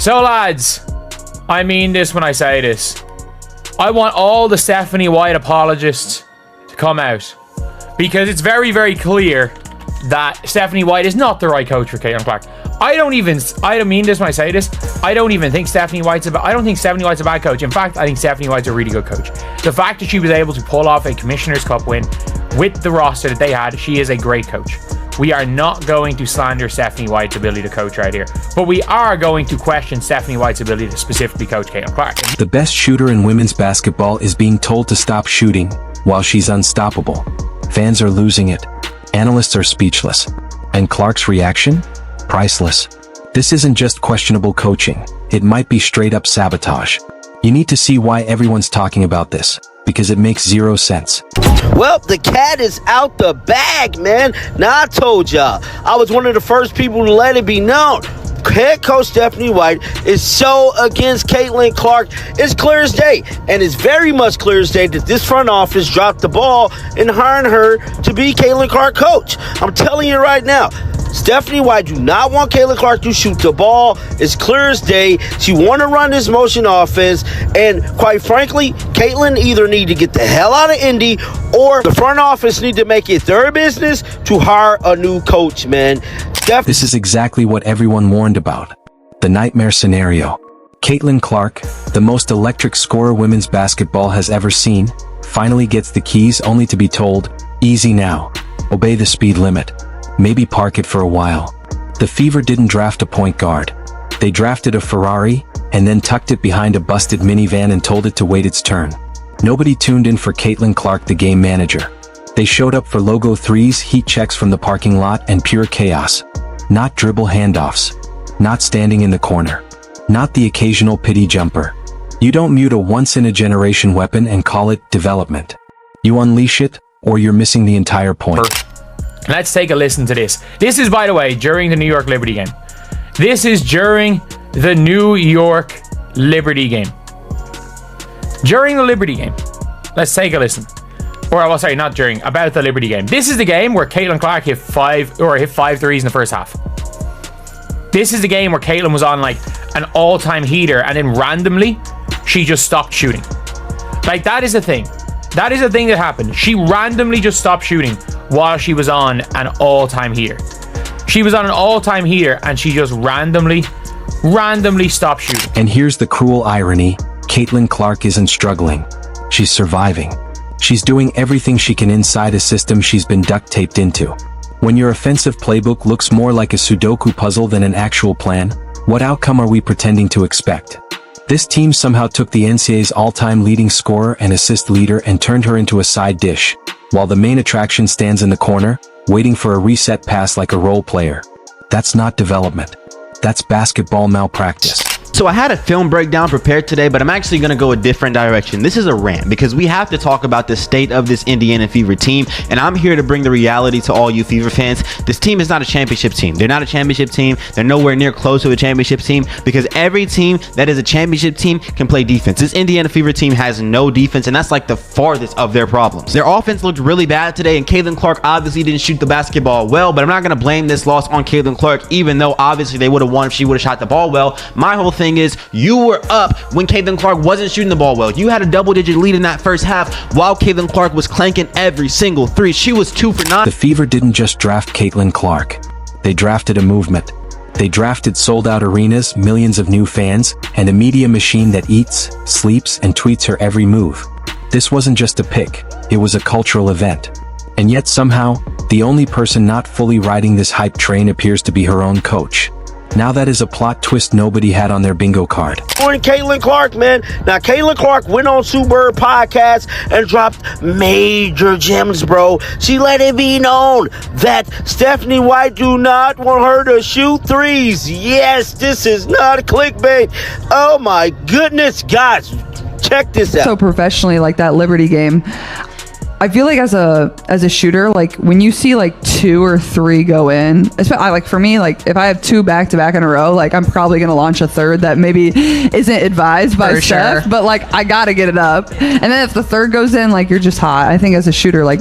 So lads, I mean this when I say this. I want all the Stephanie White apologists to come out, because it's very, very clear that Stephanie White is not the right coach for Caitlin Clark. I don't mean this when I say this. I don't think Stephanie White's a bad coach. In fact, I think Stephanie White's a really good coach. The fact that she was able to pull off a Commissioner's Cup win with the roster that they had, she is a great coach. We are not going to slander Stephanie White's ability to coach right here, but we are going to question Stephanie White's ability to specifically coach Caitlin Clark. The best shooter in women's basketball is being told to stop shooting while she's unstoppable. Fans are losing it. Analysts are speechless. And Clark's reaction? Priceless. This isn't just questionable coaching. It might be straight up sabotage. You need to see why everyone's talking about this, because it makes zero sense. Well, the cat is out the bag, man. Now I told y'all, I was one of the first people to let it be known. Head coach Stephanie White is so against Caitlin Clark. It's clear as day, and it's very much clear as day that this front office dropped the ball in hiring her to be Caitlin Clark coach. I'm telling you right now, Stephanie White do not want Caitlin Clark to shoot the ball. It's clear as day. She want to run this motion offense, and quite frankly, Caitlin either need to get the hell out of Indy, or the front office need to make it their business to hire a new coach, man. This is exactly what everyone warned about. The nightmare scenario. Caitlin Clark, the most electric scorer women's basketball has ever seen, finally gets the keys only to be told, easy now. Obey the speed limit. Maybe park it for a while. The Fever didn't draft a point guard. They drafted a Ferrari, and then tucked it behind a busted minivan and told it to wait its turn. Nobody tuned in for Caitlin Clark, the game manager. They showed up for logo threes, heat checks from the parking lot, and pure chaos. Not dribble handoffs. Not standing in the corner. Not the occasional pity jumper. You don't mute a once-in-a-generation weapon and call it development. You unleash it, or you're missing the entire point. Let's take a listen to this. This is, by the way, during the New York Liberty game. This is during the New York Liberty game. During the Liberty game. Let's take a listen. About the Liberty game. This is the game where Caitlin Clark hit five threes in the first half. This is the game where Caitlin was on like an all-time heater, and then randomly she just stopped shooting. Like, that is the thing. That is the thing that happened. She randomly just stopped shooting while she was on an all-time heater. She was on an all-time heater and she just randomly stopped shooting. And here's the cruel irony. Caitlin Clark isn't struggling. She's surviving. She's doing everything she can inside a system she's been duct taped into. When your offensive playbook looks more like a Sudoku puzzle than an actual plan, what outcome are we pretending to expect? This team somehow took the NCAA's all-time leading scorer and assist leader and turned her into a side dish, while the main attraction stands in the corner, waiting for a reset pass like a role player. That's not development. That's basketball malpractice. So I had a film breakdown prepared today, but I'm actually going to go a different direction. This is a rant because we have to talk about the state of this Indiana Fever team, and I'm here to bring the reality to all you Fever fans. This team is not a championship team. They're not a championship team. They're nowhere near close to a championship team, because every team that is a championship team can play defense. This Indiana Fever team has no defense, and that's like the farthest of their problems. Their offense looked really bad today, and Caitlin Clark obviously didn't shoot the basketball well, but I'm not going to blame this loss on Caitlin Clark, even though obviously they would have won if she would have shot the ball well. My whole thing is, you were up when Caitlin Clark wasn't shooting the ball well. You had a double-digit lead in that first half while Caitlin Clark was clanking every single three. She was 2 for 9. The Fever didn't just draft Caitlin Clark. They drafted a movement. They drafted sold-out arenas, millions of new fans, and a media machine that eats, sleeps, and tweets her every move. This wasn't just a pick. It was a cultural event. And yet somehow, the only person not fully riding this hype train appears to be her own coach. Now that is a plot twist nobody had on their bingo card. Caitlin Clark, man. Now, Caitlin Clark went on Sue Bird podcast and dropped major gems, bro. She let it be known that Stephanie White do not want her to shoot threes. Yes, this is not clickbait. Oh, my goodness, guys. Check this out. So professionally, like that Liberty game, I feel like as a shooter, like when you see like 2 or 3 go in, like for me, like if I have 2 back to back in a row, like I'm probably gonna launch a third that maybe isn't advised by Steph, but like I gotta get it up. And then if the third goes in, like you're just hot. I think as a shooter, like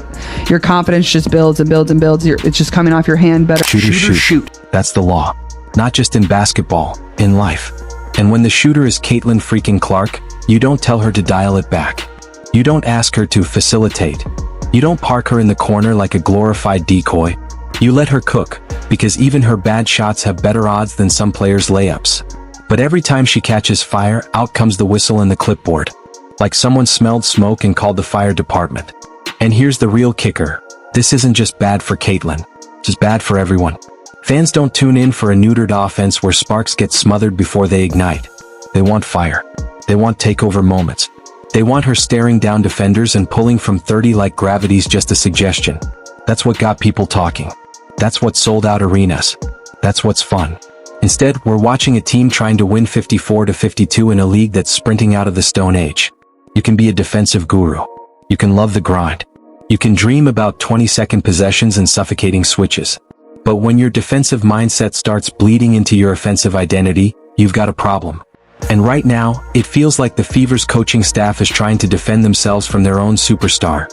your confidence just builds and builds and builds. It's just coming off your hand better. Shooters shoot. That's the law. Not just in basketball, in life. And when the shooter is Caitlin freaking Clark, you don't tell her to dial it back. You don't ask her to facilitate. You don't park her in the corner like a glorified decoy. You let her cook, because even her bad shots have better odds than some players' layups. But every time she catches fire, out comes the whistle and the clipboard. Like someone smelled smoke and called the fire department. And here's the real kicker. This isn't just bad for Caitlin. It's just bad for everyone. Fans don't tune in for a neutered offense where sparks get smothered before they ignite. They want fire. They want takeover moments. They want her staring down defenders and pulling from 30 like gravity's just a suggestion. That's what got people talking. That's what sold out arenas. That's what's fun. Instead, we're watching a team trying to win 54-52 in a league that's sprinting out of the Stone Age. You can be a defensive guru. You can love the grind. You can dream about 20-second possessions and suffocating switches. But when your defensive mindset starts bleeding into your offensive identity, you've got a problem. And right now, it feels like the Fever's coaching staff is trying to defend themselves from their own superstar.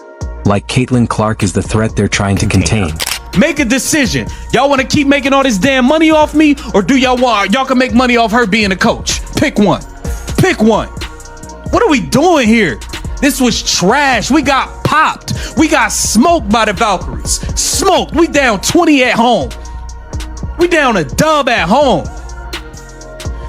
Like Caitlin Clark is the threat they're trying to contain. Make a decision. Y'all want to keep making all this damn money off me, or do y'all can make money off her being a coach? Pick one. Pick one. What are we doing here? This was trash. We got popped. We got smoked by the Valkyries. Smoked. We down 20 at home. We down a dub at home.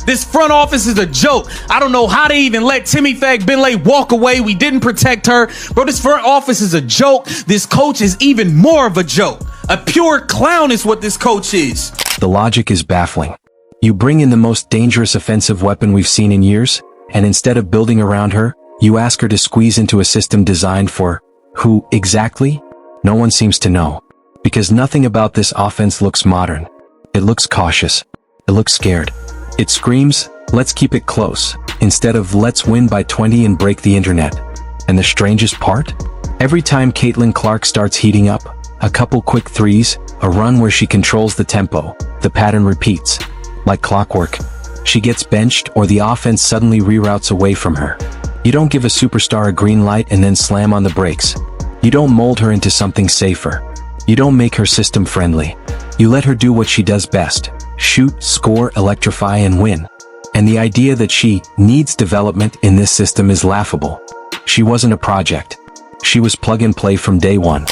This front office is a joke. I don't know how they even let Timmy Fagbenle walk away. We didn't protect her. Bro, this front office is a joke. This coach is even more of a joke. A pure clown is what this coach is. The logic is baffling. You bring in the most dangerous offensive weapon we've seen in years, and instead of building around her, you ask her to squeeze into a system designed for who exactly? No one seems to know. Because nothing about this offense looks modern. It looks cautious. It looks scared. It screams, let's keep it close, instead of let's win by 20 and break the internet. And the strangest part? Every time Caitlin Clark starts heating up, a couple quick threes, a run where she controls the tempo, the pattern repeats. Like clockwork. She gets benched or the offense suddenly reroutes away from her. You don't give a superstar a green light and then slam on the brakes. You don't mold her into something safer. You don't make her system friendly. You let her do what she does best. Shoot, score, electrify, and win. And the idea that she needs development in this system is laughable. She wasn't a project. She was plug and play from day one.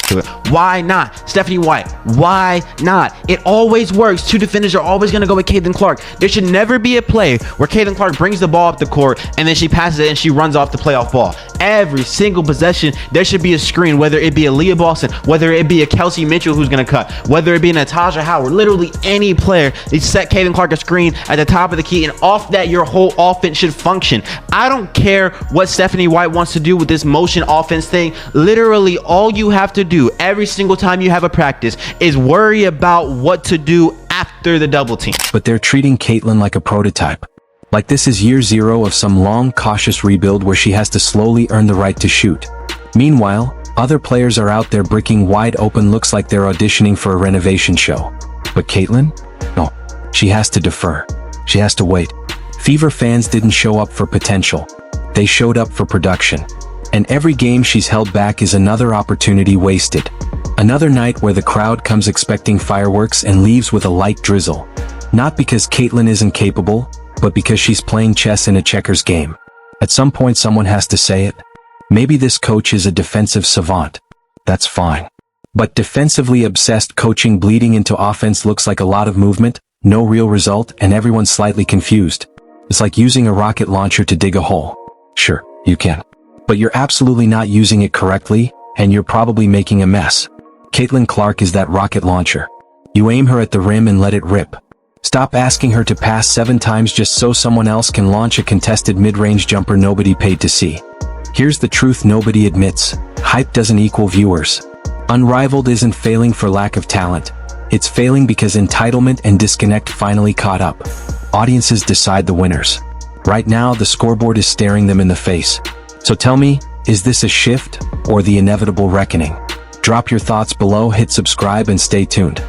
Why not? Stephanie White, why not? It always works. Two defenders are always going to go with Caitlin Clark. There should never be a play where Caitlin Clark brings the ball up the court and then she passes it and she runs off the playoff ball. Every single possession, there should be a screen, whether it be a Leah Boston, whether it be a Kelsey Mitchell who's going to cut, whether it be Natasha Howard, literally any player. They set Caitlin Clark a screen at the top of the key, and off that, your whole offense should function. I don't care what Stephanie White wants to do with this motion offense thing. Literally, all you have to do every single time you have a practice is worry about what to do after the double team. But they're treating Caitlin like a prototype. Like this is year zero of some long, cautious rebuild where she has to slowly earn the right to shoot. Meanwhile, other players are out there bricking wide open looks like they're auditioning for a renovation show. But Caitlin? No. She has to defer. She has to wait. Fever fans didn't show up for potential. They showed up for production. And every game she's held back is another opportunity wasted. Another night where the crowd comes expecting fireworks and leaves with a light drizzle. Not because Caitlin isn't capable, but because she's playing chess in a checkers game. At some point someone has to say it. Maybe this coach is a defensive savant. That's fine. But defensively obsessed coaching bleeding into offense looks like a lot of movement, no real result, and everyone's slightly confused. It's like using a rocket launcher to dig a hole. Sure, you can. But you're absolutely not using it correctly, and you're probably making a mess. Caitlin Clark is that rocket launcher. You aim her at the rim and let it rip. Stop asking her to pass 7 times just so someone else can launch a contested mid-range jumper nobody paid to see. Here's the truth nobody admits. Hype doesn't equal viewers. Unrivaled isn't failing for lack of talent. It's failing because entitlement and disconnect finally caught up. Audiences decide the winners. Right now, the scoreboard is staring them in the face. So tell me, is this a shift or the inevitable reckoning? Drop your thoughts below, hit subscribe, and stay tuned.